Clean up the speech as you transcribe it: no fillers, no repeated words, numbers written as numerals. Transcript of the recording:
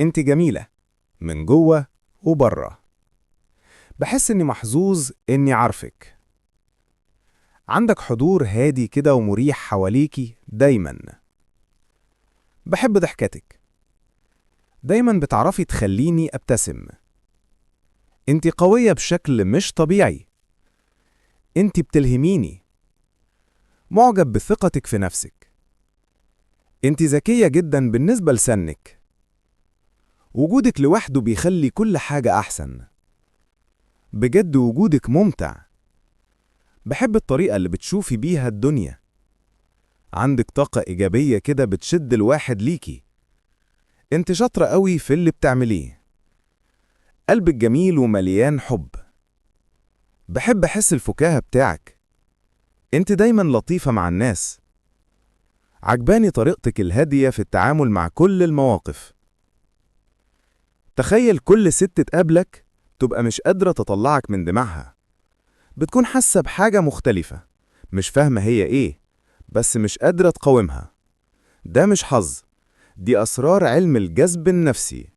انت جميلة من جوه وبره. بحس اني محظوظ اني عارفك. عندك حضور هادي كده ومريح حواليكي دايما. بحب ضحكتك، دايما بتعرفي تخليني ابتسم. انت قوية بشكل مش طبيعي. انت بتلهميني. معجب بثقتك في نفسك. انت ذكية جدا بالنسبة لسنك. وجودك لوحده بيخلي كل حاجة أحسن. بجد وجودك ممتع. بحب الطريقة اللي بتشوفي بيها الدنيا. عندك طاقة إيجابية كده بتشد الواحد ليكي. انت شاطرة قوي في اللي بتعمليه. قلبك جميل ومليان حب. بحب أحس الفكاهة بتاعك. انت دايما لطيفة مع الناس. عجباني طريقتك الهادية في التعامل مع كل المواقف. تخيل كل ست تقابلك تبقى مش قادرة تطلعك من دماغها. بتكون حاسة بحاجة مختلفة، مش فاهمة هي ايه، بس مش قادرة تقاومها. ده مش حظ، دي أسرار علم الجذب النفسي.